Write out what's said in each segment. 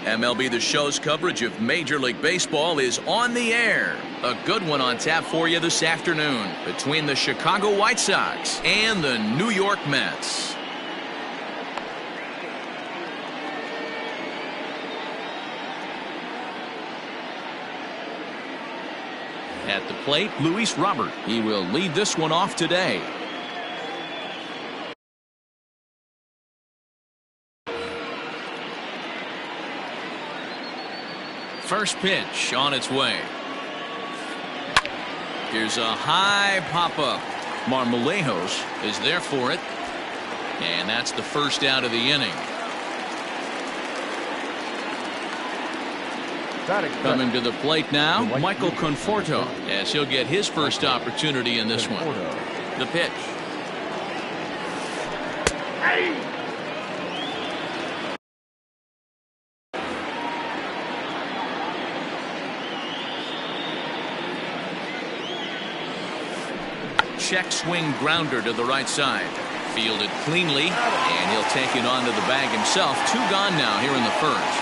MLB The Show's coverage of Major League Baseball is on the air. A good one on tap for you this afternoon between the Chicago White Sox and the New York Mets. At the plate, Luis Robert. He will lead this one off today. First pitch on its way. Here's a high pop-up. Marmolejos is there for it. And that's the first out of the inning. Coming to the plate now, Michael Conforto, as he'll get his first opportunity in this one. The pitch. Check swing grounder to the right side. Fielded cleanly, and he'll take it onto the bag himself. 2 gone now here in the first.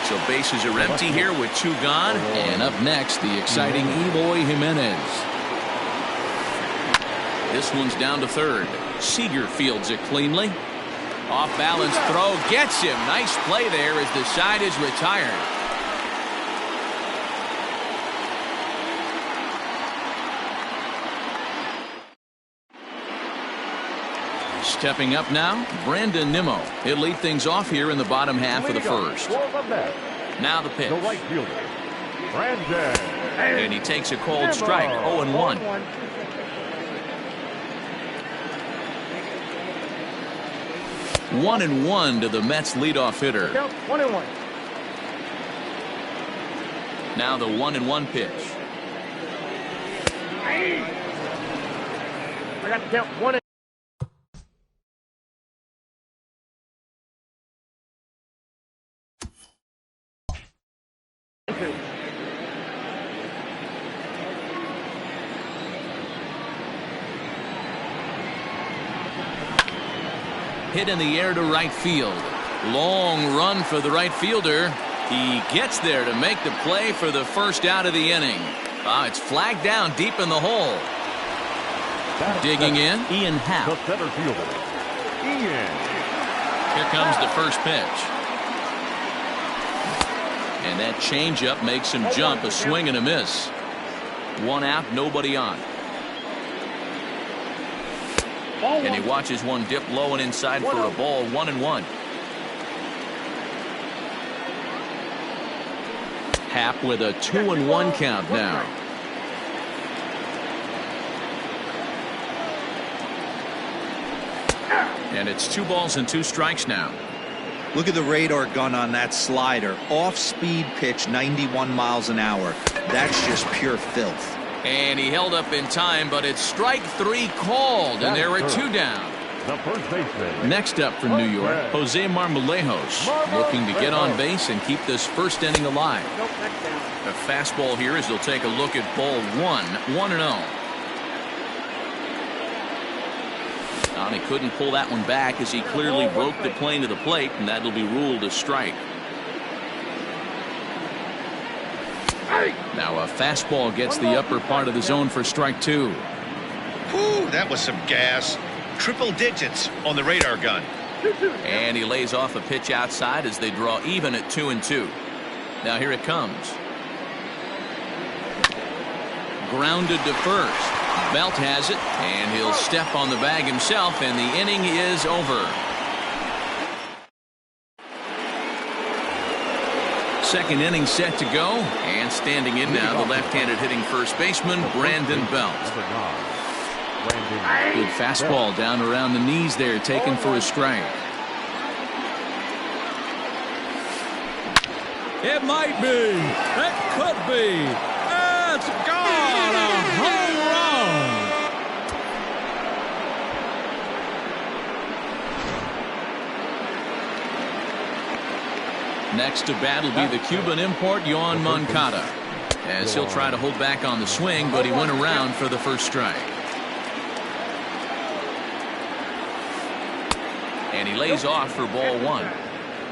So bases are empty here with 2 gone. And up next, the exciting Eloy Jimenez. This one's down to third. Seager fields it cleanly. Off balance throw gets him. Nice play there as the side is retired. Stepping up now, Brandon Nimmo. He'll lead things off here in the bottom half of the first. Now the pitch. And he takes a cold strike, 0-1. 1-1 to the Mets leadoff hitter. Now the 1-1 pitch. I got to count 1. Hit in the air to right field. Long run for the right fielder. He gets there to make the play for the first out of the inning. It's flagged down deep in the hole. Digging in, Ian Happ. The center fielder, Ian. Here comes the first pitch. And that changeup makes him jump. A swing and a miss. 1 out, nobody on. And he watches one dip low and inside for a ball. 1-1. Happ with a 2-1 count now. And it's 2 balls and 2 strikes now. Look at the radar gun on that slider. Off-speed pitch, 91 miles an hour. That's just pure filth. And he held up in time, but it's strike 3 called, and there are 2 down. The first baseman. Next up from New York, Jose Marmolejos, looking to get on base and keep this first inning alive. A fastball here as they'll take a look at ball 1, 1-0. And he couldn't pull that one back as he clearly broke the plane to the plate, and that'll be ruled a strike. Now a fastball gets the upper part of the zone for strike 2. Whew, that was some gas. Triple digits on the radar gun. And he lays off a pitch outside as they draw even at 2-2. Now here it comes. Grounded to first. Belt has it, and he'll step on the bag himself, and the inning is over. Second inning set to go, and standing in now, the left-handed hitting first baseman, Brandon Belt. Good fastball down around the knees there, taken for a strike. It might be. It could be. It's gone. A home run. Next to bat will be the Cuban import, Yoan Moncada, as he'll try to hold back on the swing, but he went around for the first strike. And he lays off for ball 1.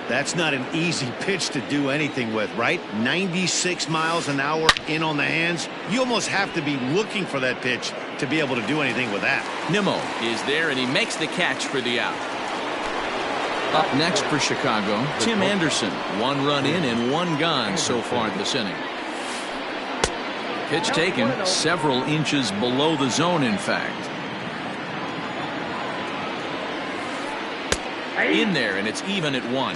That's not an easy pitch to do anything with, right? 96 miles an hour in on the hands. You almost have to be looking for that pitch to be able to do anything with that. Nimmo is there, and he makes the catch for the out. Up next for Chicago, Tim Anderson. 1 run in and 1 gone so far this inning. Pitch taken several inches below the zone, in fact. In there, and it's even at 1.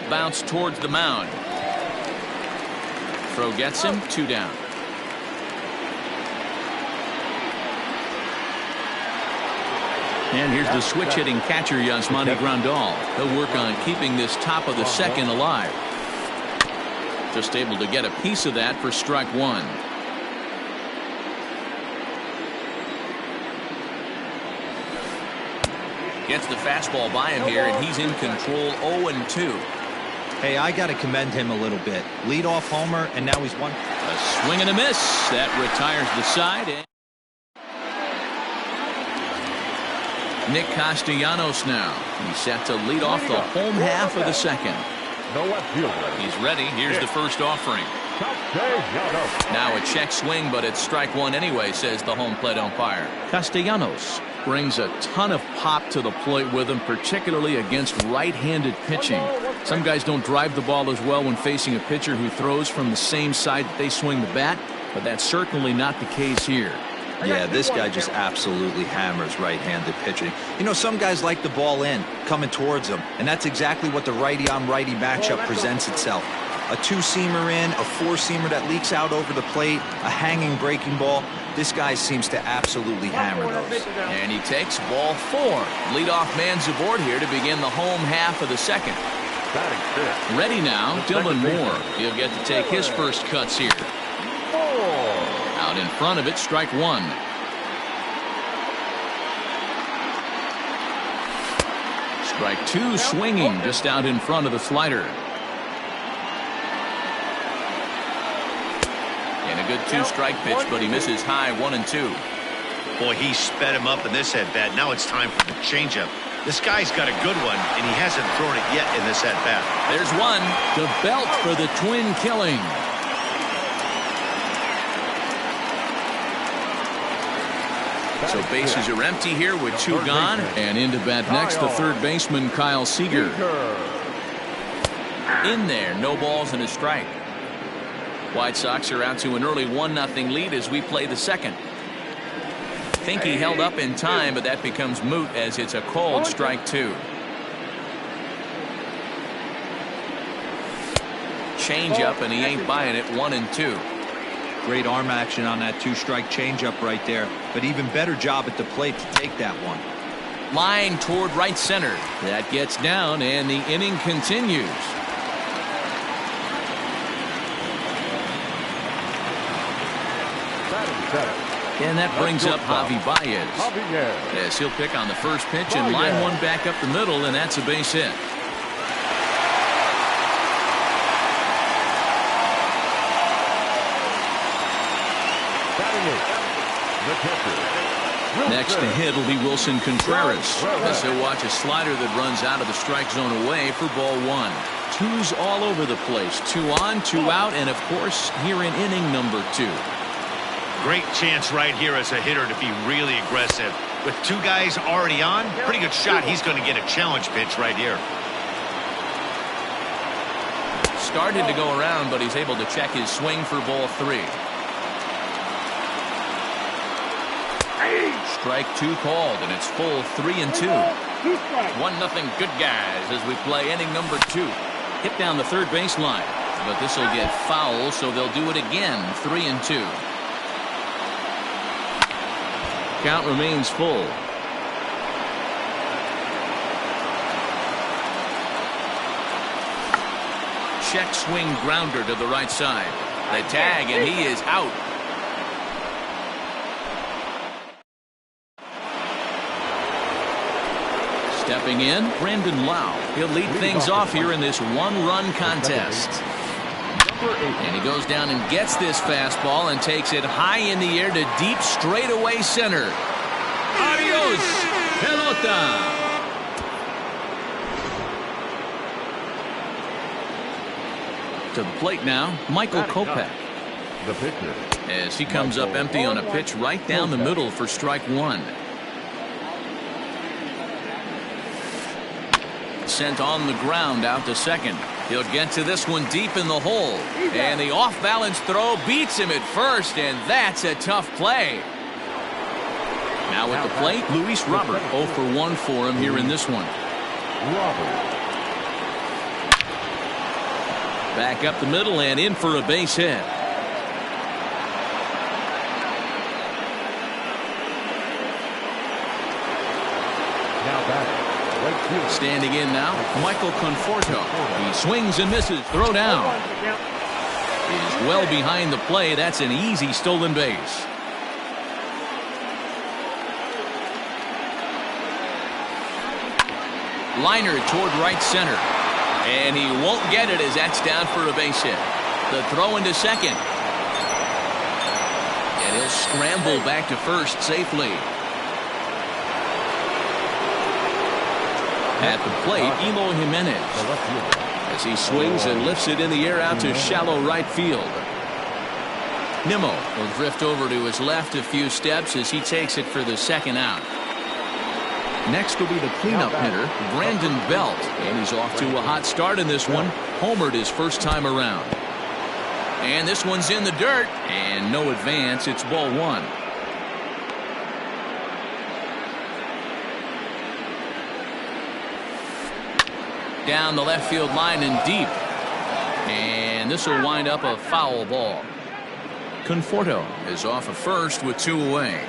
Bounce towards the mound. Throw gets him, 2 down. And here's the switch-hitting catcher, Yasmani Grandal. He'll work on keeping this top of the second alive. Just able to get a piece of that for strike 1. Gets the fastball by him here, and he's in control. 0-2. Hey, I got to commend him a little bit. Leadoff homer, and now he's one. A swing and a miss. That retires the side. Nick Castellanos now. He's set to lead off the home half of the second. He's ready. Here's the first offering. Now a check swing, but it's strike 1 anyway, says the home plate umpire. Castellanos brings a ton of pop to the plate with him, particularly against right-handed pitching. Some guys don't drive the ball as well when facing a pitcher who throws from the same side that they swing the bat, but that's certainly not the case here. Yeah, this guy just absolutely hammers right-handed pitching. You know, some guys like the ball in, coming towards them, and that's exactly what the righty-on-righty matchup presents itself. A 2-seamer in, a 4-seamer that leaks out over the plate, a hanging breaking ball. This guy seems to absolutely hammer those. And he takes ball 4. Leadoff man's aboard here to begin the home half of the second. Ready now, Dylan Moore. He'll get to take his first cuts here. Out in front of it, strike 1. Strike 2, swinging just out in front of the slider. And a good 2-strike pitch, but he misses high. 1-2. Boy, he sped him up in this at-bat. Now it's time for the changeup. This guy's got a good one, and he hasn't thrown it yet in this at-bat. There's one. The belt for the twin killing. So bases are empty here with 2 gone. And into bat next, the third baseman, Kyle Seager. In there, no balls and a strike. White Sox are out to an early 1-0 lead as we play the second. Think he held up in time, but that becomes moot as it's a cold strike 2. Change up, and he ain't buying it. 1-2. Great arm action on that 2-strike changeup right there, but even better job at the plate to take that one. Line toward right center. That gets down, and the inning continues. And that brings up Javi Baez. Yes, he'll pick on the first pitch and line one back up the middle, and that's a base hit. Next to hit will be Wilson Contreras. As he'll watch a slider that runs out of the strike zone away for ball 1. 2s all over the place. 2 on, 2 out, and of course here in inning number 2. Great chance right here as a hitter to be really aggressive. With 2 guys already on, pretty good shot. He's going to get a challenge pitch right here. Started to go around, but he's able to check his swing for ball 3. Strike 2 called, and it's full 3-2. 1-0 good guys as we play inning number 2. Hit down the third baseline, but this will get foul, so they'll do it again. 3-2. Count remains full. Check swing grounder to the right side. The tag, and he is out. Stepping in, Brandon Lau. He'll lead things off here in this 1-run contest. And he goes down and gets this fastball and takes it high in the air to deep straightaway center. Adios, pelota. To the plate now, Michael Kopech. The pitcher. As he comes up empty on a pitch right down the middle for strike one. Sent on the ground out to second. He'll get to this one deep in the hole. And the off-balance throw beats him at first, and that's a tough play. Now at the plate, Luis Robert. 0 for 1 for him here in this one. Robert. Back up the middle and in for a base hit. Now back. Right field. Standing in now, Michael Conforto. He swings and misses. Throw down. Is well behind the play. That's an easy stolen base. Liner toward right center. And he won't get it as that's down for a base hit. The throw into second. And he'll scramble back to first safely. At the plate, Eloy Jimenez. As he swings and lifts it in the air out to shallow right field. Nimmo will drift over to his left a few steps as he takes it for the second out. Next will be the cleanup hitter, Brandon Belt, and he's off to a hot start in this one. Homered his first time around. And this one's in the dirt, and no advance. It's ball one. Down the left field line and deep. And this will wind up a foul ball. Conforto is off of first with 2 away.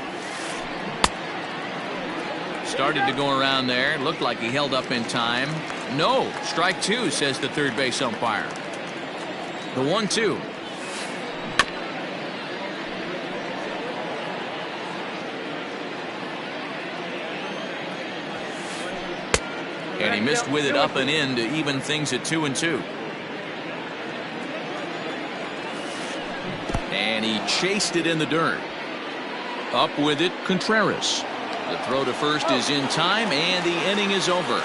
Started to go around there. Looked like he held up in time. No. Strike 2, says the third base umpire. The 1-2. And he missed with it up and in to even things at 2-2. And he chased it in the dirt. Up with it, Contreras. The throw to first is in time, and the inning is over.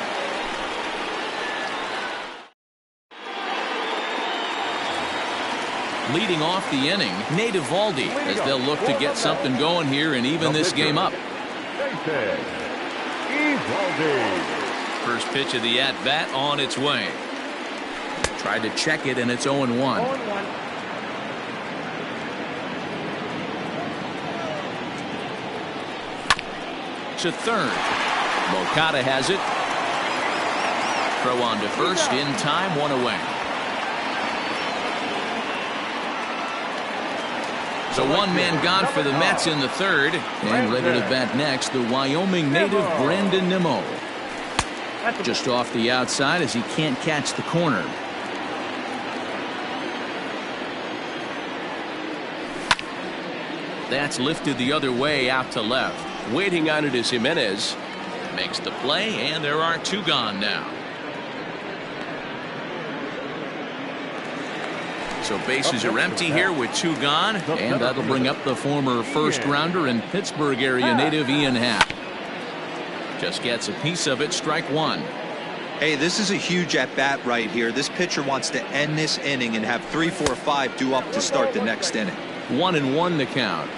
Leading off the inning, Nate Eovaldi, as they'll look to get something going here and even this game up. First pitch of the at-bat on its way. Tried to check it, and it's 0-1. To third. Moncada has it. Throw on to first in time, 1 away. So 1 man gone for the Mets in the third. And ready to bat next, the Wyoming native Brandon Nimmo. Just off the outside as he can't catch the corner. That's lifted the other way out to left. Waiting on it is Jimenez. Makes the play, and there are 2 gone now. So bases are empty here with 2 gone, and that'll bring up the former first-rounder and Pittsburgh area native Ian Happ. Just gets a piece of it, strike 1. Hey, this is a huge at-bat right here. This pitcher wants to end this inning and have 3, 4, 5 due up to start the next inning. 1-1 to count.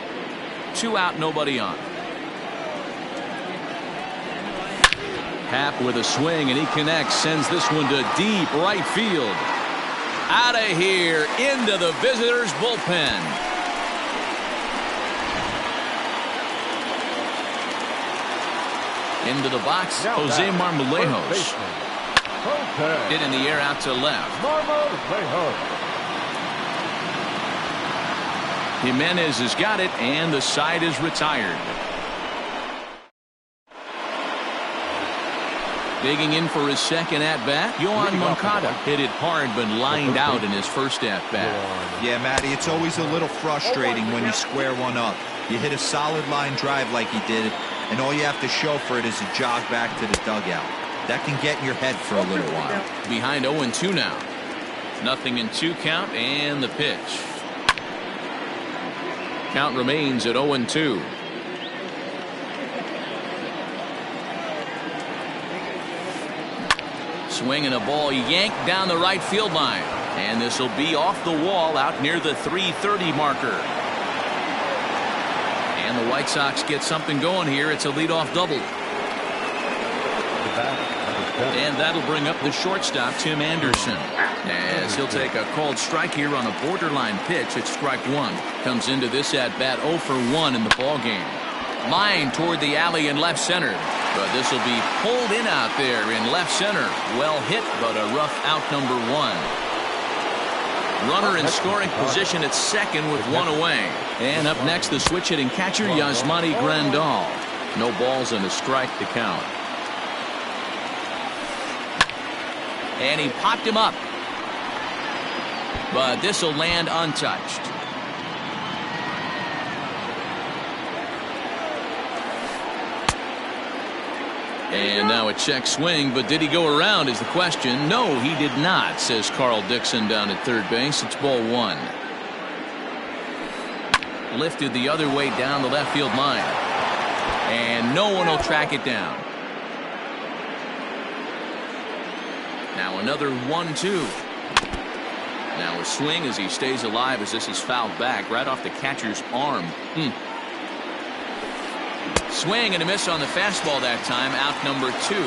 2 out, nobody on. Happ with a swing, and he connects, sends this one to deep right field. Out of here, into the visitors' bullpen. Into the box, Jose Marmolejos. Hit in the air out to left. Jimenez has got it, and the side is retired. Digging in for his second at-bat, Yohan Moncada hit it hard but lined out in his first at-bat. Yeah, Matty, it's always a little frustrating when you square one up. You hit a solid line drive like he did, and all you have to show for it is a jog back to the dugout. That can get in your head for a little while. Behind 0-2 now. 0-2 count, and the pitch. Count remains at 0-2. Swing and a ball yanked down the right field line. And this will be off the wall out near the 330 marker. And the White Sox get something going here. It's a leadoff double. And that'll bring up the shortstop, Tim Anderson, as he'll take a called strike here on a borderline pitch at strike one. Comes into this at bat 0 for 1 in the ball game. Line toward the alley in left center, but this will be pulled in out there in left center. Well hit, but a rough out, number 1. Runner in scoring position at second with 1 away. And up next, the switch hitting catcher, Yasmani Grandal. No balls and a strike to count. And he popped him up. But this will land untouched. And now a check swing, but did he go around is the question. No, he did not, says Carl Dixon down at third base. It's ball 1. Lifted the other way down the left field line. And no one will track it down. Now another 1-2. Now a swing as he stays alive as this is fouled back right off the catcher's arm. Swing and a miss on the fastball that time. Out, number 2.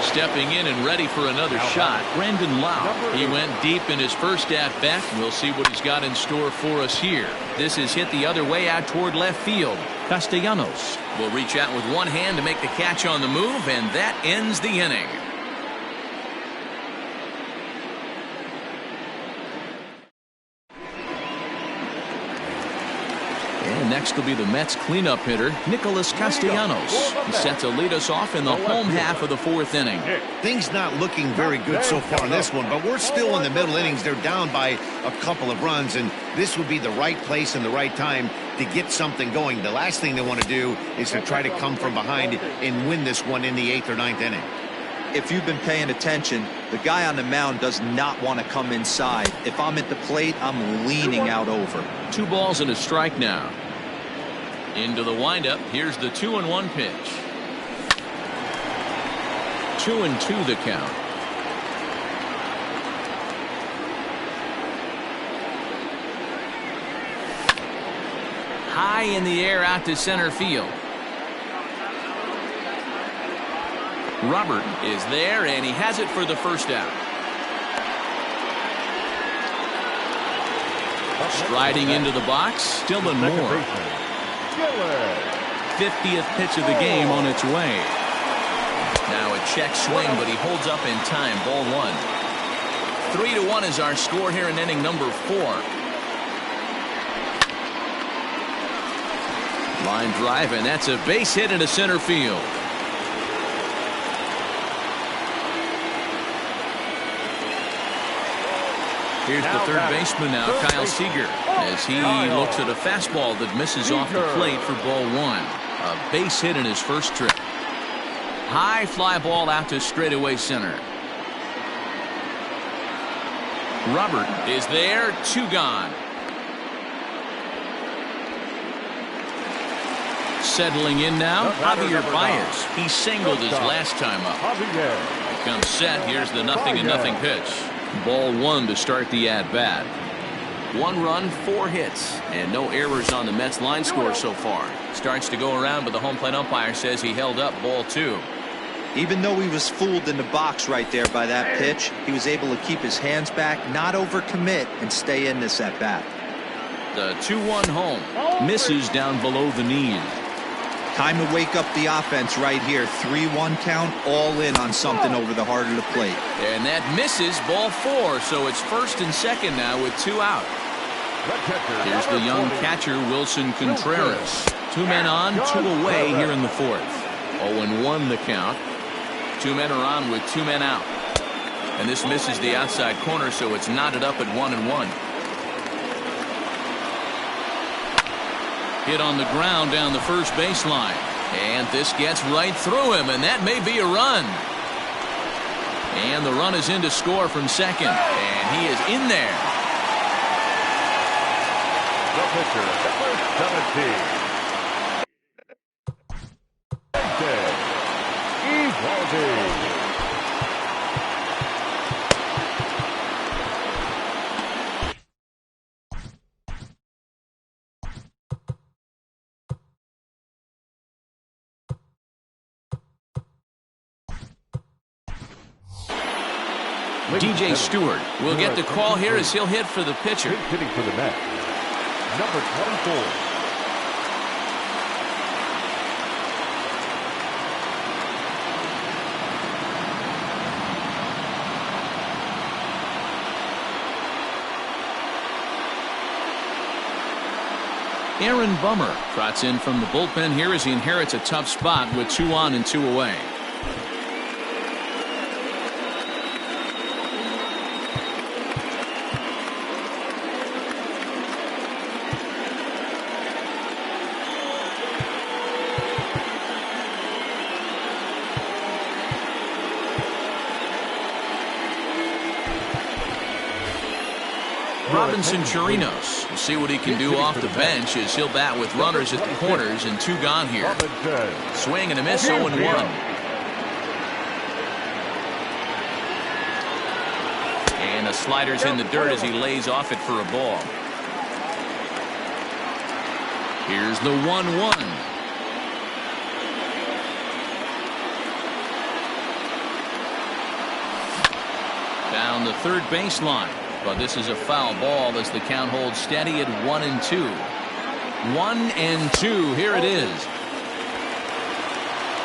Stepping in and ready for another shot, Brandon Lau. He went deep in his first at bat. We'll see what he's got in store for us here. This is hit the other way out toward left field. Castellanos will reach out with one hand to make the catch on the move, and that ends the inning. And next will be the Mets cleanup hitter, Nicholas Castellanos. He's set to lead us off in the home half of the 4th inning. Things not looking very good so far in this one, but we're still in the middle innings. They're down by a couple of runs, and this would be the right place and the right time to get something going. The last thing they want to do is to try to come from behind and win this one in the 8th or 9th inning. If you've been paying attention, the guy on the mound does not want to come inside. If I'm at the plate, I'm leaning out over. 2 balls and a strike now. Into the windup. Here's the 2-1 pitch. 2-2 the count. High in the air out to center field. Robert is there, and he has it for the first out. Striding into the box, Dylan Moore. 50th pitch of the game on its way. Now a check swing, but he holds up in time. Ball 1. 3-1 is our score here in inning number 4. Line drive, and that's a base hit into center field. Here's the third baseman now, Kyle Seager, as he looks at a fastball that misses off the plate for ball 1. A base hit in his first trip. High fly ball out to straightaway center. Robert is there, 2 gone. Settling in now, Javier Baez. He singled his last time up. He comes set. Here's the 0-0 pitch. Ball 1 to start the at-bat. 1 run, 4 hits, and no errors on the Mets line score so far. Starts to go around, but the home plate umpire says he held up ball 2. Even though he was fooled in the box right there by that pitch, he was able to keep his hands back, not overcommit, and stay in this at-bat. The 2-1 home. Misses down below the knees. Time to wake up the offense right here. 3-1 count, all in on something over the heart of the plate. And that misses, ball 4, so it's first and second now with 2 out. Here's the young catcher, Wilson Contreras. 2 men on, 2 away here in the 4th. 0-1 the count. 2 men are on with 2 men out. And this misses the outside corner, so it's knotted up at 1-1. Hit on the ground down the first baseline. And this gets right through him, and that may be a run. And the run is in to score from second. And he is in there. The pitcher, number 17. Equality. DJ Stewart will get the call here as he'll hit for the pitcher. Hitting for the Mets, number 24. Aaron Bummer trots in from the bullpen here as he inherits a tough spot with 2 on and 2 away. Robinson Chirinos will see what he can do off the bench as he'll bat with runners at the corners and 2 gone here. Swing and a miss, 0-1. And the slider's in the dirt as he lays off it for a ball. Here's the 1-1. Down the third baseline. But this is a foul ball as the count holds steady at 1-2. 1-2. Here it is.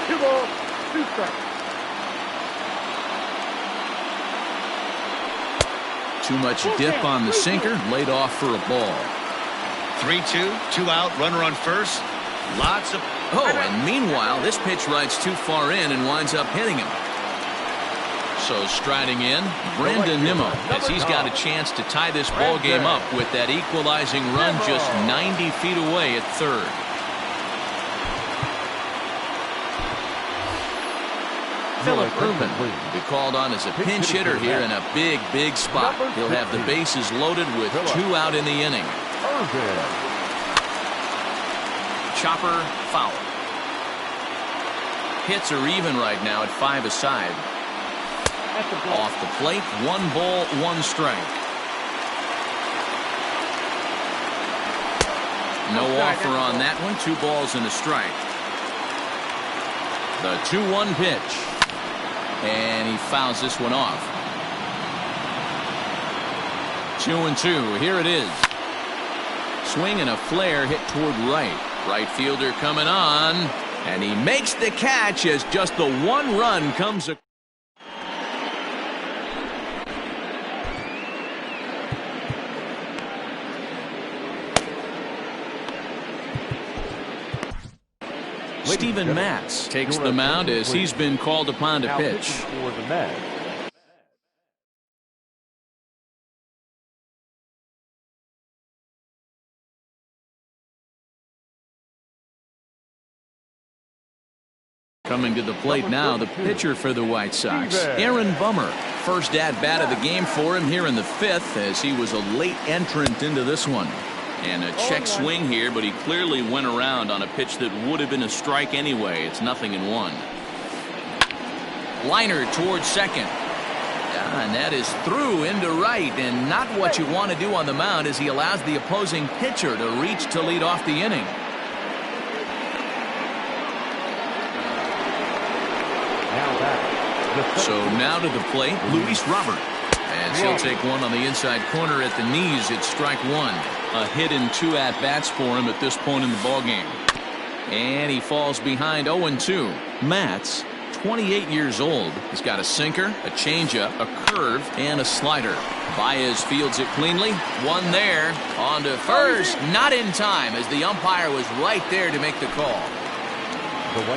2 balls, 2 strikes. Too much dip on the sinker. Laid off for a ball. 3-2, 2 out, runner on first. Lots of... Oh, and meanwhile, this pitch rides too far in and winds up hitting him. So striding in, Brandon Nimmo, as he's got a chance to tie this ball game up with that equalizing run just 90 feet away at third. Philip Irvin will be called on as a pinch hitter here in a big spot. He'll have the bases loaded with 2 out in the inning. Chopper foul. Hits are even right now at 5 aside. Off the plate, 1 ball, 1 strike. No offer on that one. 2 balls and a strike. The 2-1 pitch. And he fouls this one off. 2-2. Here it is. Swing and a flare hit toward right. Right fielder coming on. And he makes the catch as just the 1 run comes across. Steven Matz takes the mound as he's been called upon to pitch. Coming to the plate now, the pitcher for the White Sox, Aaron Bummer. First at-bat of the game for him here in the 5th as he was a late entrant into this one. And a check swing here, but he clearly went around on a pitch that would have been a strike anyway. It's 0-1. Liner towards second. And that is through into right, and not what you want to do on the mound as he allows the opposing pitcher to reach to lead off the inning. So now to the plate, Luis Robert. As he'll take one on the inside corner at the knees. It's strike 1. A hit in 2 at-bats for him at this point in the ballgame. And he falls behind 0-2. Matz, 28 years old. He's got a sinker, a changeup, a curve, and a slider. Baez fields it cleanly. 1 there. On to first. Not in time as the umpire was right there to make the call.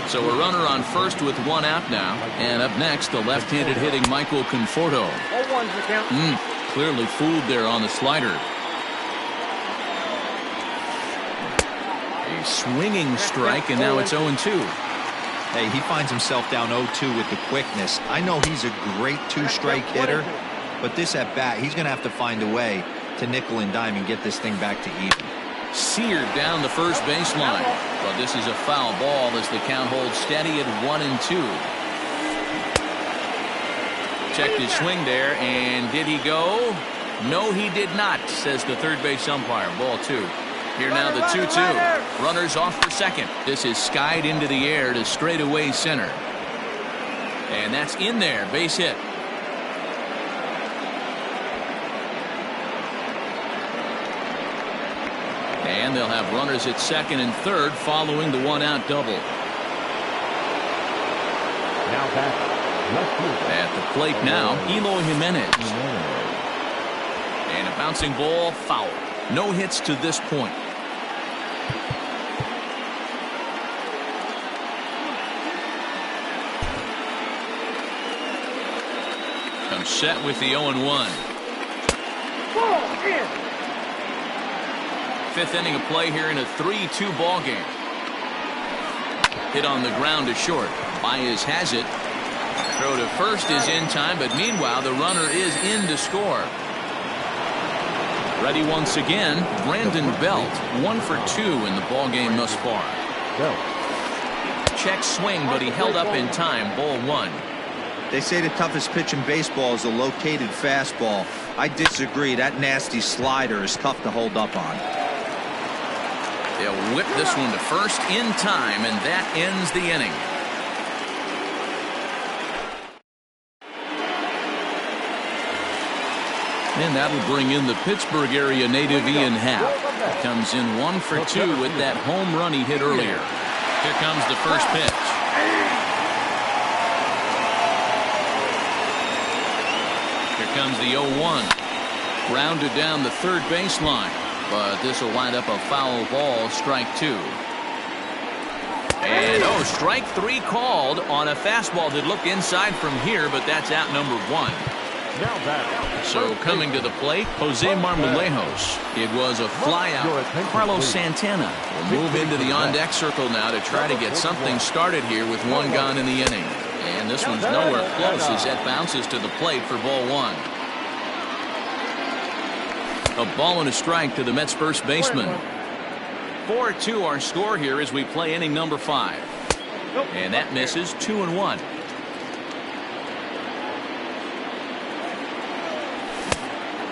So a runner on first with 1 out now. And up next, the left-handed hitting Michael Conforto. Clearly fooled there on the slider. A swinging strike, and now it's 0-2. Hey, he finds himself down 0-2 with the quickness. I know he's a great 2-strike hitter, but this at bat, he's going to have to find a way to nickel and dime and get this thing back to even. Seared down the first baseline. But this is a foul ball as the count holds steady at 1-2. Checked his swing there, and did he go? No, he did not, says the third base umpire. Ball 2. Here now the 2-2. Runners off for second. This is skied into the air to straightaway center. And that's in there. Base hit. And they'll have runners at second and third following the one-out double. Now back. Left field. At the plate now, Eloy Jimenez. And a bouncing ball, foul. No hits to this point. Comes set with the 0-1. Fifth inning of play here in a 3-2 ball game. Hit on the ground to short. Baez has it. Throw to first is in time, but meanwhile the runner is in to score. Ready once again, Brandon Belt, 1 for 2 in the ball game thus far. Check swing, but he held up in time. Ball 1. They say the toughest pitch in baseball is a located fastball. I disagree. That nasty slider is tough to hold up on. They'll whip this one to first in time, and that ends the inning. And that'll bring in the Pittsburgh area native Ian Happ. He comes in 1 for 2 with that home run he hit earlier. Here comes the first pitch. Here comes the 0-1. Grounded down the third baseline. But this will wind up a foul ball, strike 2. And strike 3 called on a fastball that looked inside from here, but that's out number 1. So coming to the plate, Jose Marmolejos. It was a fly out. Carlos Santana will move into the on-deck circle now to try to get something started here with 1 gone in the inning. And this one's nowhere close as that bounces to the plate for ball 1. A ball and a strike to the Mets first baseman. 4-2 our score here as we play inning number 5. And that misses. 2-1.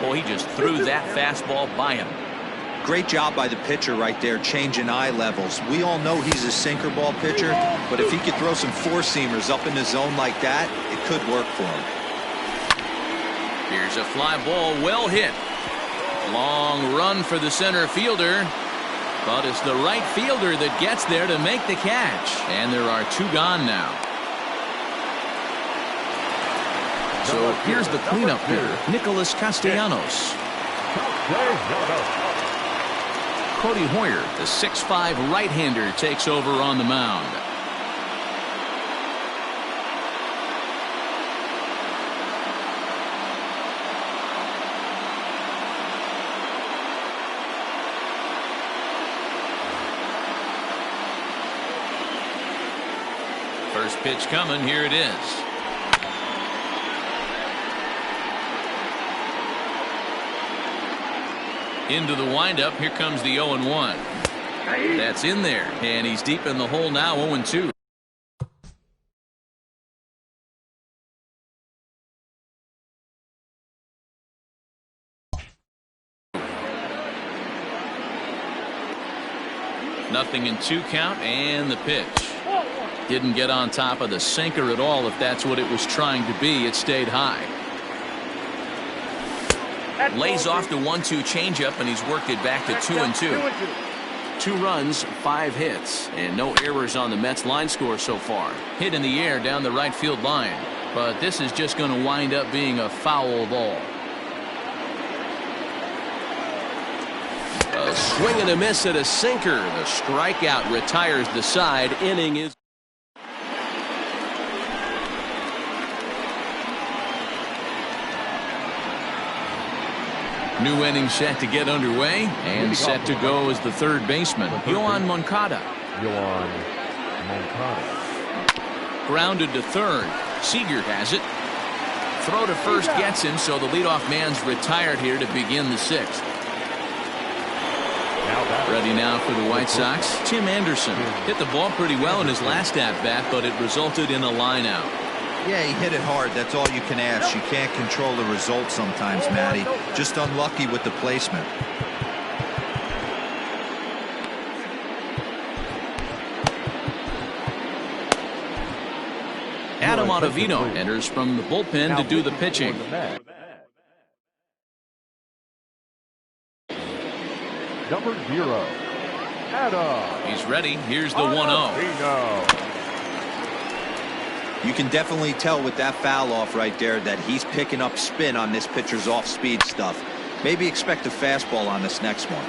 Boy, he just threw that fastball by him. Great job by the pitcher right there, changing eye levels. We all know he's a sinker ball pitcher, but if he could throw some four-seamers up in the zone like that, it could work for him. Here's a fly ball, well hit. Long run for the center fielder, but it's the right fielder that gets there to make the catch. And there are 2 gone now. So here's the cleanup hitter, Nicholas Castellanos. Cody Hoyer, the 6'5" right-hander, takes over on the mound. First pitch coming, here it is. Into the windup, here comes the 0-1. That's in there, and he's deep in the hole now, 0-2. Nothing in 2 count, and the pitch. Didn't get on top of the sinker at all. If that's what it was trying to be, it stayed high. Lays off the 1-2 changeup, and he's worked it back to 2-2. 2 runs, 5 hits, and no errors on the Mets line score so far. Hit in the air down the right field line, but this is just going to wind up being a foul ball. A swing and a miss at a sinker. The strikeout retires the side. Inning is. New inning set to get underway, and set to go as the third baseman, Yoan Moncada. Grounded to third. Seager has it. Throw to first gets him, so the leadoff man's retired here to begin the 6th. Ready now for the White Sox, Tim Anderson. Hit the ball pretty well in his last at-bat, but it resulted in a line-out. Yeah, he hit it hard. That's all you can ask. You can't control the result sometimes, Matty. Just unlucky with the placement. Adam Ottavino enters from the bullpen to do the pitching. Number 0. Adam. He's ready. Here's the 1-0. You can definitely tell with that foul off right there that he's picking up spin on this pitcher's off-speed stuff. Maybe expect a fastball on this next one.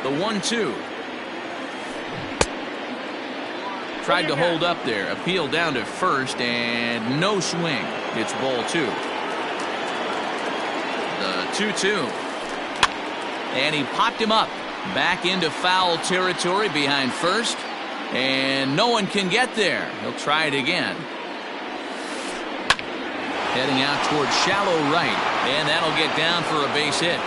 The 1-2. Tried to hold up there. Appeal down to first and no swing. It's ball 2. The 2-2. And he popped him up. Back into foul territory behind first. And no one can get there. He'll try it again. Heading out towards shallow right. And that'll get down for a base hit.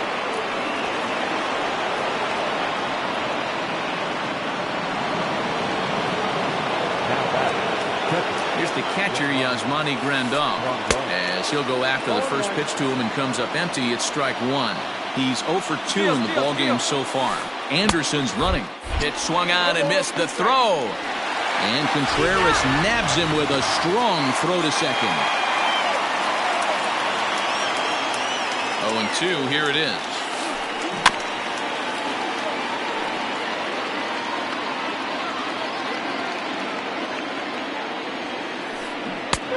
Here's the catcher, Yasmani Grandal. As he'll go after the first pitch to him and comes up empty, it's strike 1. He's 0 for 2 in the ballgame so far. Anderson's running. Pitch swung on and missed the throw. And Contreras nabs him with a strong throw to second. 0-2, here it is.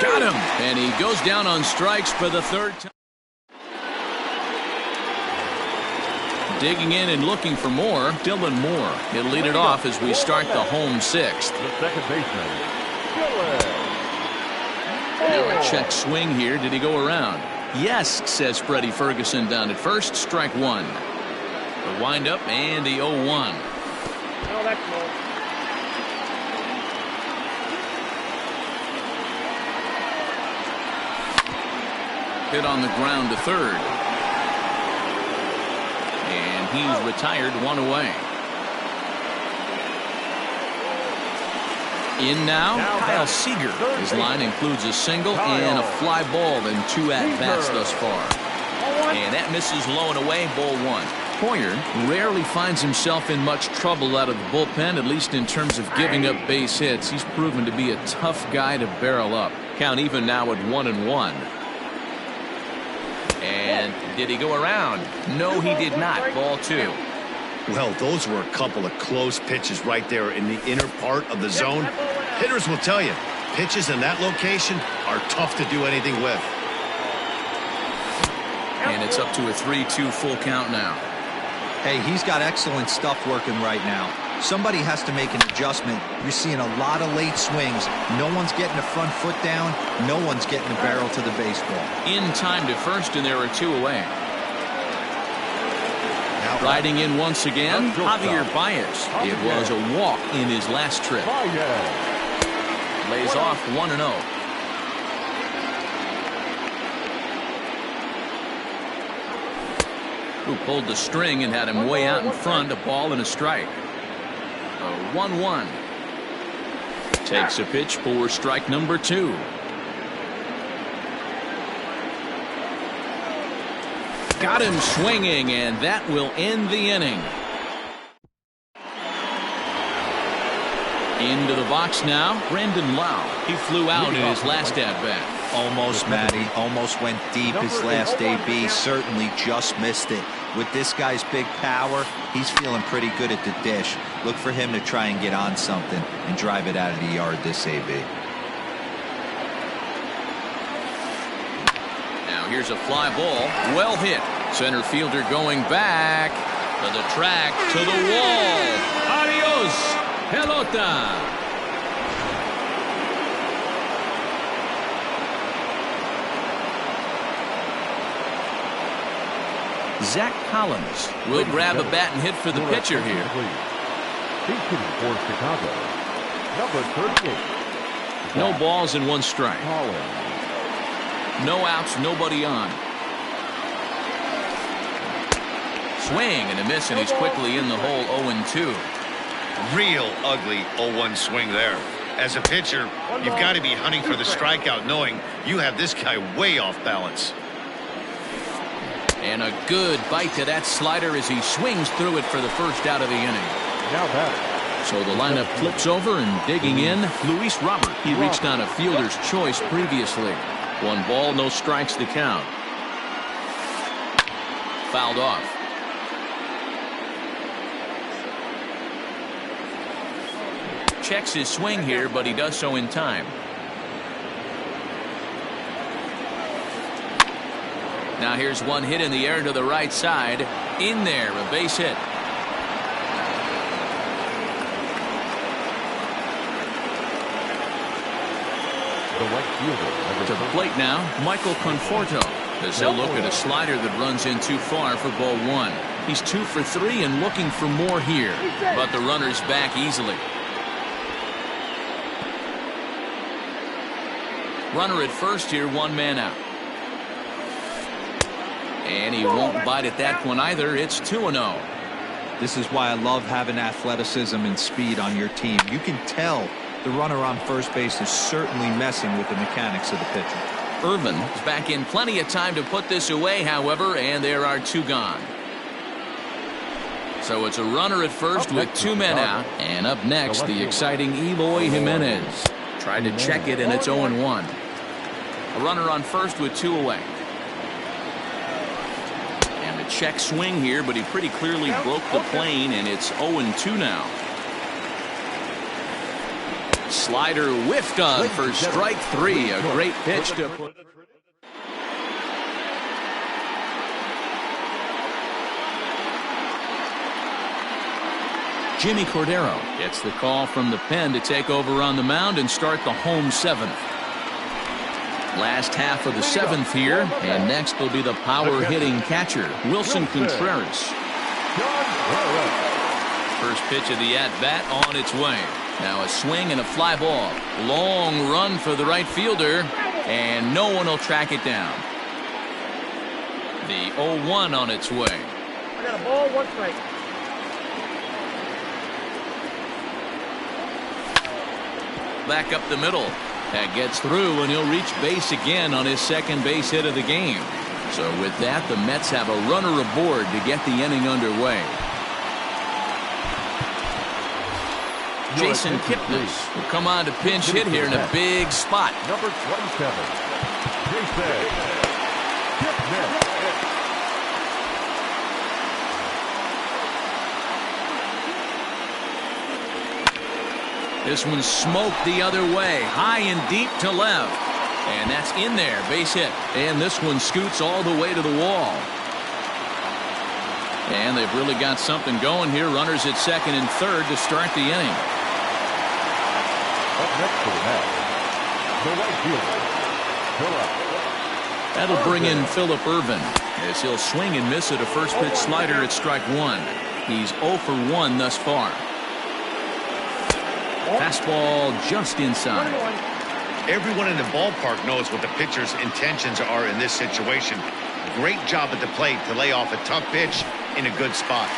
Got him, and he goes down on strikes for the 3rd time. Digging in and looking for more, Dylan Moore. He'll lead it off as we start the home 6th. The second baseman, Now a check swing here. Did he go around? Yes, says Freddie Ferguson down at first. Strike 1. The windup and the 0-1. Oh, that's low. Hit on the ground to third. And he's retired, 1 away. In now, Kyle Seager. His line includes a single and a fly ball and 2 at-bats thus far. And that misses low and away, ball 1. Poyer rarely finds himself in much trouble out of the bullpen, at least in terms of giving up base hits. He's proven to be a tough guy to barrel up. Count even now at 1-1. And did he go around? No, he did not. Ball 2. Well, those were a couple of close pitches right there in the inner part of the zone. Hitters will tell you, pitches in that location are tough to do anything with. And it's up to a 3-2 full count now. Hey, he's got excellent stuff working right now. Somebody has to make an adjustment. You're seeing a lot of late swings. No one's getting the front foot down. No one's getting the barrel to the baseball. In time to first, and there are 2 away. Riding in once again, Javier Baez. It was a walk in his last trip. Lays off 1-0. Who pulled the string and had him way out in front, a ball and a strike. 1-1. Takes a pitch for strike number 2. Got him swinging, and that will end the inning. Into the box now, Brandon Lau. He flew out in his last at-bat. Almost, Matty. Almost went deep his last AB. Certainly just missed it. With this guy's big power, he's feeling pretty good at the dish. Look for him to try and get on something and drive it out of the yard this AB. Now here's a fly ball. Well hit. Center fielder going back to the track, to the wall. Adios, pelota. Zach Collins will grab a bat and hit for the pitcher here. For Chicago, number 38. No balls and 1 strike. No outs, nobody on. Swing and a miss, and he's quickly in the hole. 0-2. Real ugly 0-1 swing there. As a pitcher, you've got to be hunting for the strikeout, knowing you have this guy way off balance. And a good bite to that slider as he swings through it for the first out of the inning. Now batter. So the lineup flips over, and digging in, Luis Robert. He reached on a fielder's choice previously. 1 ball, no strikes to count. fouled off. Checks his swing here, but he does so in time. Now here's one hit in the air to the right side. In there, a base hit. The right fielder. To the plate now, Michael Conforto, as he'll look at a slider that runs in too far for ball one. He's 2 for 3 and looking for more here, but the runner's back easily. Runner at first here, 1 man out. And he won't bite at that one either. It's 2-0. This is why I love having athleticism and speed on your team. You can tell the runner on first base is certainly messing with the mechanics of the pitcher. Irvin is back in plenty of time to put this away, however, and there are 2 gone. So it's a runner at first with 2 men out. And up next, the exciting Eloy Jimenez. Tried to check it, and it's 0-1. A runner on first with 2 away. And a check swing here, but he pretty clearly broke the plane, and it's 0-2 now. Slider whiffed on for strike 3. A great pitch to put. Jimmy Cordero gets the call from the pen to take over on the mound and start the home 7th. Last half of the 7th here, and next will be the power-hitting catcher, Wilson Contreras. First pitch of the at-bat on its way. Now a swing and a fly ball. Long run for the right fielder, and no one will track it down. The 0-1 on its way. I got a ball, 1 strike. Back up the middle. That gets through, and he'll reach base again on his second base hit of the game. So with that, the Mets have a runner aboard to get the inning underway. Jason Kipnis will come on to pinch hit here in a big spot. Number 27. Jason Kipnis. This one's smoked the other way, high and deep to left. And that's in there, base hit. And this one scoots all the way to the wall. And they've really got something going here. Runners at second and third to start the inning. Up next to the net, the right fielder, Phillip. That'll bring in Phillip Irvin, as he'll swing and miss at a first pitch slider at strike 1. He's 0 for 1 thus far. Fastball just inside. Everyone in the ballpark knows what the pitcher's intentions are in this situation. Great job at the plate to lay off a tough pitch in a good spot.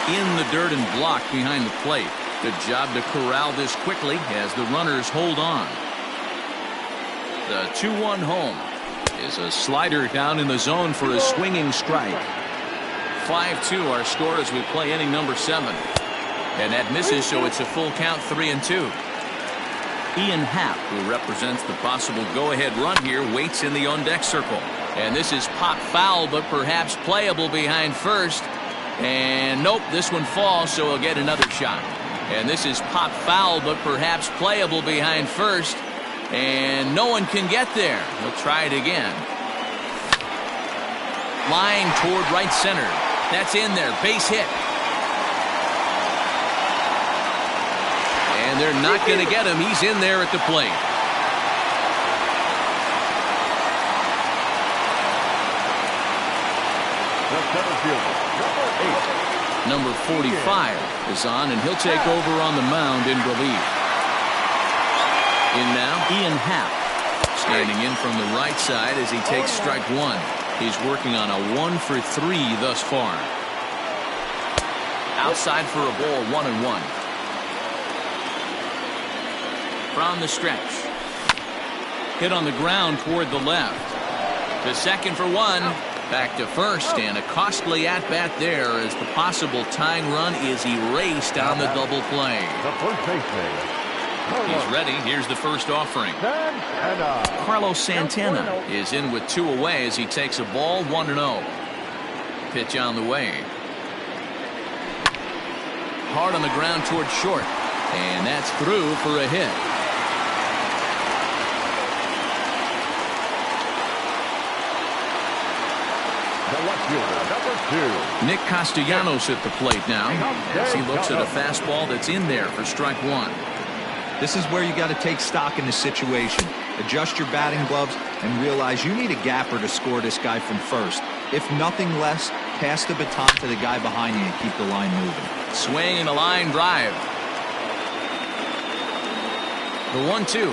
In the dirt and blocked behind the plate. Good job to corral this quickly as the runners hold on. The 2-1 home is a slider down in the zone for a swinging strike. 5-2 our score as we play inning number 7. And that misses, so it's a full count, 3-2. Ian Happ, who represents the possible go-ahead run here, waits in the on-deck circle. And this is pop foul, but perhaps playable behind first. And nope, this one falls, so he'll get another shot. And this is pop foul, but perhaps playable behind first. And no one can get there. He'll try it again. Line toward right center. That's in there, base hit. And they're not going to get him. He's in there at the plate. The center fielder, number 8. Number 45 is on, and he'll take over on the mound in relief. In now, Ian Happ, standing in from the right side as he takes strike 1. He's working on a 1 for 3 thus far. Outside for a ball, 1-1. From the stretch. Hit on the ground toward the left. To second for 1. Back to first, and a costly at-bat there as the possible tying run is erased on the double play. The first baseman. He's ready. Here's the first offering. Carlos Santana is in with 2 away as he takes a ball, 1-0. Pitch on the way. Hard on the ground towards short. And that's through for a hit. The left fielder, number 2. Nick Castellanos at the plate now as he looks at a fastball that's in there for strike one. This is where you got to take stock in the situation. Adjust your batting gloves and realize you need a gapper to score this guy from first. If nothing less, pass the baton to the guy behind you and keep the line moving. Swing and a line drive. The 1-2.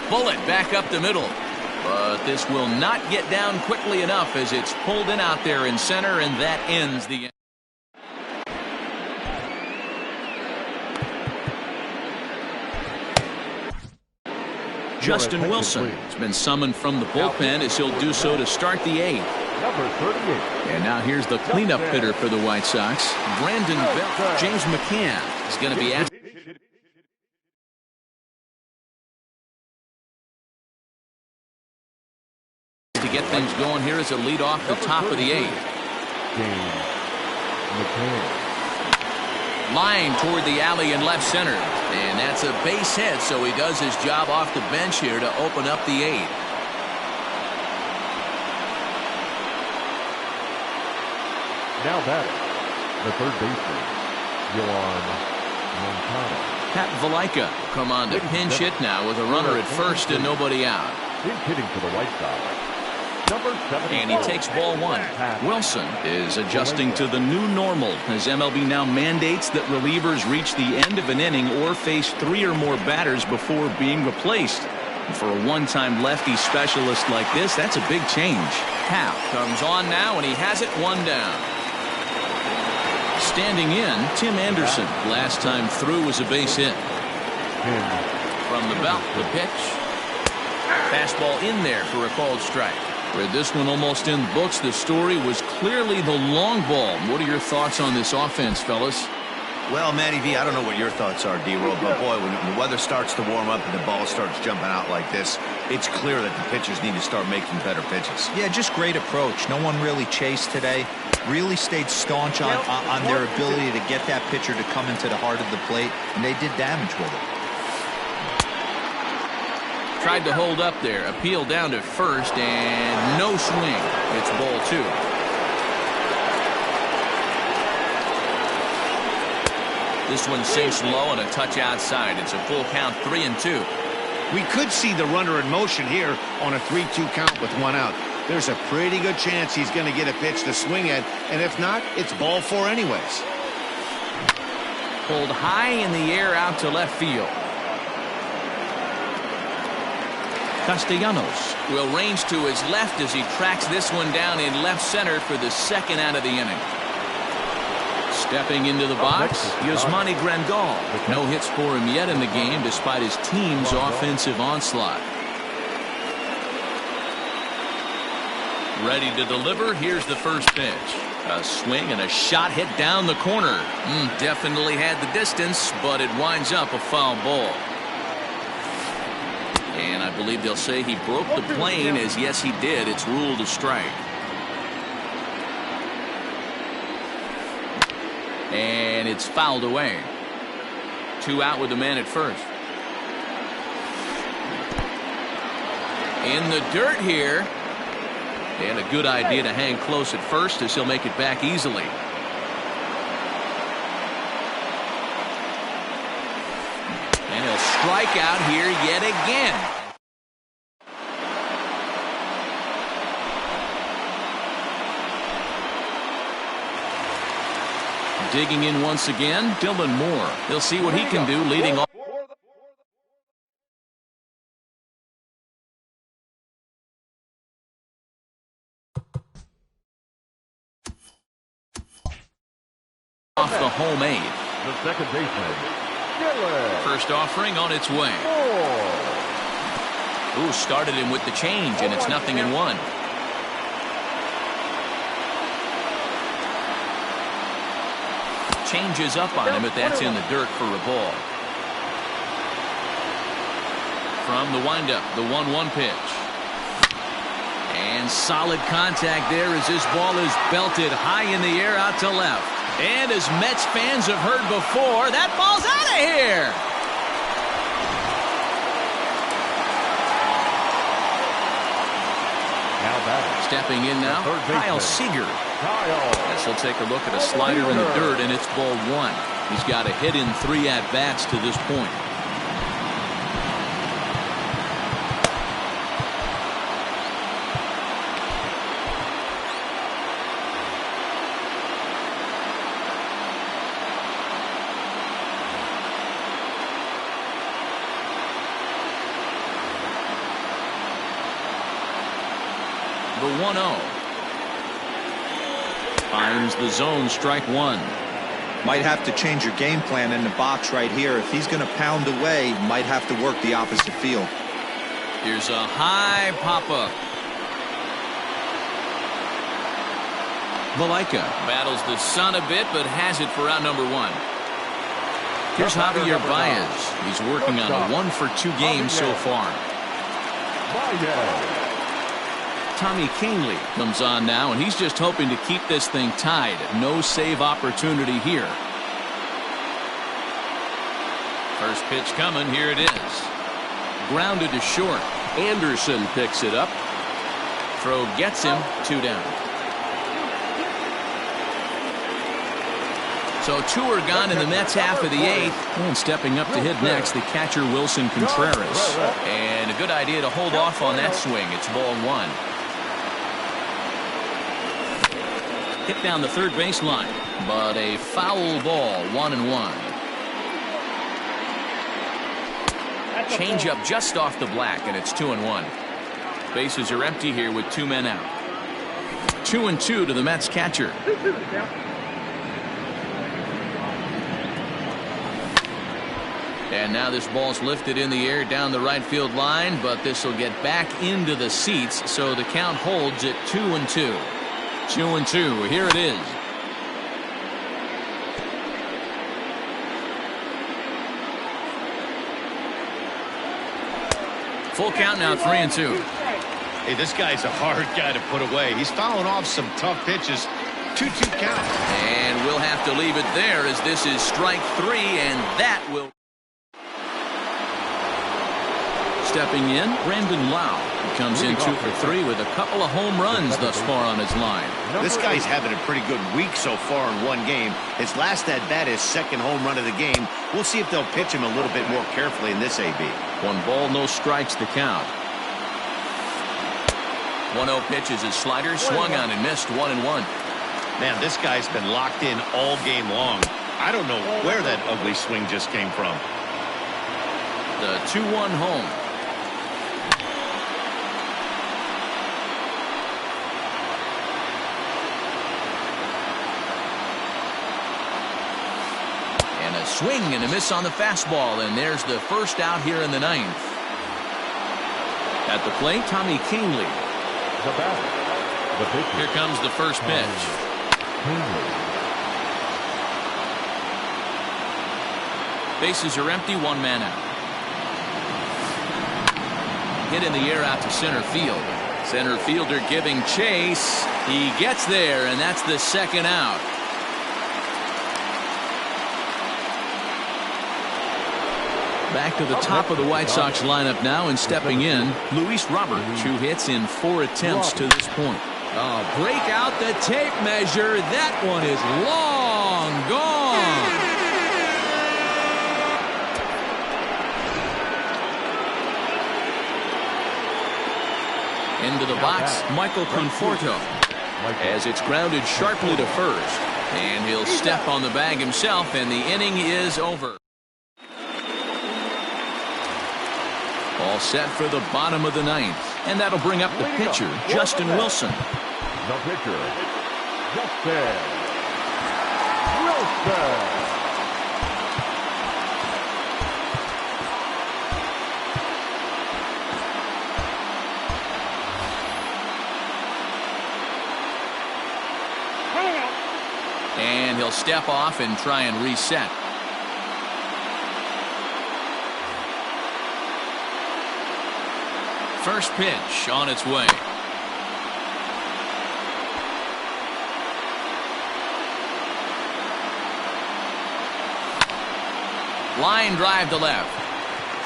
Bullet back up the middle. But this will not get down quickly enough as it's pulled in out there in center, and that ends the inning. Justin Wilson has been summoned from the bullpen as he'll do so to start the 8th. Number 38. And now here's the cleanup hitter for the White Sox. Brandon Belt. James McCann is going to be asked to get things going here as a lead off the top of the 8th. James McCann. Line toward the alley in left center. And that's a base hit, so he does his job off the bench here to open up the 8th. Now batting, the third baseman, Yohan Moncada. Pat Valaika will come on to pinch hit now with a runner at first and nobody out. He's hitting for the White Sox. Number 74. And he takes ball one. Wilson is adjusting to the new normal as MLB now mandates that relievers reach the end of an inning or face 3 or more batters before being replaced. And for a one-time lefty specialist like this, that's a big change. Hap comes on now, and he has it 1 down. Standing in, Tim Anderson. Last time through was a base hit. From the belt, the pitch. Fastball in there for a called strike. Read this one almost in the books. The story was clearly the long ball. What are your thoughts on this offense, fellas? Well, Matty V, I don't know what your thoughts are, D-Roll, but boy, when the weather starts to warm up and the ball starts jumping out like this, it's clear that the pitchers need to start making better pitches. Yeah, just great approach. No one really chased today. Really stayed staunch on their ability to get that pitcher to come into the heart of the plate, and they did damage with it. Tried to hold up there. Appeal down to first, and no swing. It's ball 2. This one sinks low and a touch outside. It's a full count, 3-2. We could see the runner in motion here on a 3-2 count with 1 out. There's a pretty good chance he's going to get a pitch to swing at, and if not, it's ball 4 anyways. Pulled high in the air out to left field. Castellanos will range to his left as he tracks this one down in left center for the 2nd out of the inning. Stepping into the box, Yasmani Grandal. No hits for him yet in the game despite his team's offensive onslaught. Ready to deliver. Here's the first pitch. A swing and a shot hit down the corner. Definitely had the distance, but it winds up a foul ball. And I believe they'll say he broke the plane, as yes he did. It's ruled a strike. And it's fouled away. 2 out with the man at first. In the dirt here. And a good idea to hang close at first as he'll make it back easily. And he'll strike out here yet again. Digging in once again, Dylan Moore. He'll see what he can do leading off. Off the home 8. The second baseman, Dylan. First offering on its way. Ooh, started him with the change, and it's 0-1. Changes up on him, but that's in the dirt for a ball. From the windup, the 1-1 pitch. And solid contact there as this ball is belted high in the air out to left. And as Mets fans have heard before, that ball's out of here. Now batting. Stepping in now, Kyle Seager. As he'll take a look at a slider in the dirt, and it's ball one. He's got a hit in 3 at-bats to this point. The 1-0. Finds the zone, strike one. Might have to change your game plan in the box right here. If he's going to pound away, might have to work the opposite field. Here's a high pop-up. Valaika battles the sun a bit, but has it for out number one. Here's Javier Baez. He's working on a 1-for-2 game so far. Tommy Kahnle comes on now, and he's just hoping to keep this thing tied. No save opportunity here. First pitch coming. Here it is. Grounded to short. Anderson picks it up. Throw gets him. 2 down. So 2 are gone in the Mets half of the 8th. And stepping up to hit next, the catcher Wilson Contreras. And a good idea to hold off on that swing. It's ball one. Hit down the third baseline, but a foul ball, 1-1. Change up just off the black, and it's 2-1. Bases are empty here with 2 men out. 2-2 to the Mets catcher. And now this ball's lifted in the air down the right field line, but this will get back into the seats, so the count holds at 2-2. 2-2. Here it is. Full count now, 3-2. Hey, this guy's a hard guy to put away. He's fouling off some tough pitches. 2-2 count. And we'll have to leave it there as this is strike 3, and that will. Stepping in, Brandon Lau. He comes in 2 for 3 with a couple of home runs thus far on his line. This guy's having a pretty good week so far in one game. His last at bat is second home run of the game. We'll see if they'll pitch him a little bit more carefully in this AB. 1 ball, no strikes the count. 1-0 pitch is his slider, swung on and missed. 1-1. Man, this guy's been locked in all game long. I don't know where that ugly swing just came from. The 2-1 home. Swing and a miss on the fastball, and there's the first out here in the 9th. At the plate, Tommy Kahnle. Here comes the first pitch. Bases are empty, 1 man out. Hit in the air out to center field. Center fielder giving chase. He gets there, and that's the 2nd out. Back to the top of the White Sox lineup now, and stepping in, Luis Robert. 2 hits in 4 attempts to this point. Oh, break out the tape measure. That one is long gone. Into the box, Michael Conforto. As it's grounded sharply to first. And he'll step on the bag himself, and the inning is over. All set for the bottom of the 9th. And that'll bring up the pitcher, Justin Wilson. The pitcher, Justin Wilson. And he'll step off and try and reset. First pitch on its way. Line drive to left.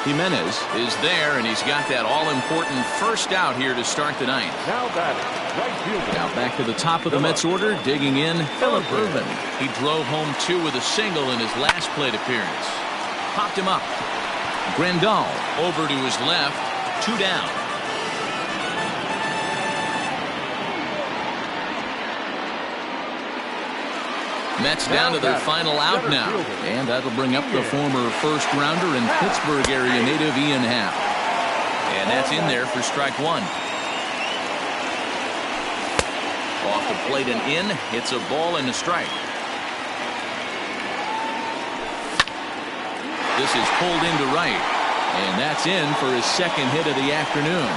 Jimenez is there, and he's got that all-important first out here to start the ninth. Now batting, right fielder. Now back to the top of the Mets order, digging in, Phillip Ervin. He drove home 2 with a single in his last plate appearance. Popped him up. Grandal over to his left, 2 down. Mets down to their final out now, and that'll bring up the former first-rounder and Pittsburgh area native Ian Happ. And that's in there for strike 1. Off the plate and in, it's a ball and a strike. This is pulled into right, and that's in for his second hit of the afternoon.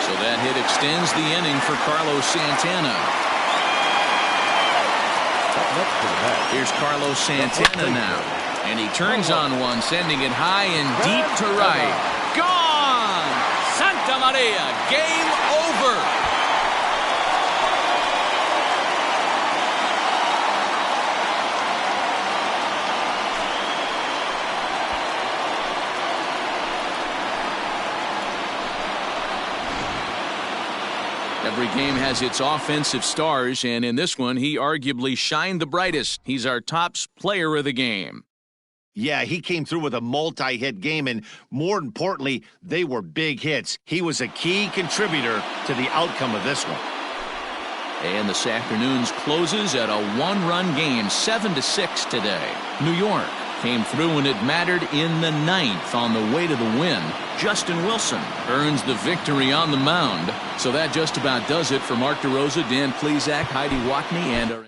So that hit extends the inning for Carlos Santana. Here's Carlos Santana now, and he turns on one, sending it high and deep to right. Gone! Santa Maria, game over. Every game has its offensive stars, and in this one, he arguably shined the brightest. He's our top player of the game. Yeah, he came through with a multi-hit game, and more importantly, they were big hits. He was a key contributor to the outcome of this one. And this afternoon's closes at a 1-run game, 7-6 today. New York came through when it mattered in the 9th on the way to the win. Justin Wilson earns the victory on the mound. So that just about does it for Mark DeRosa, Dan Plesac, Heidi Watney, and our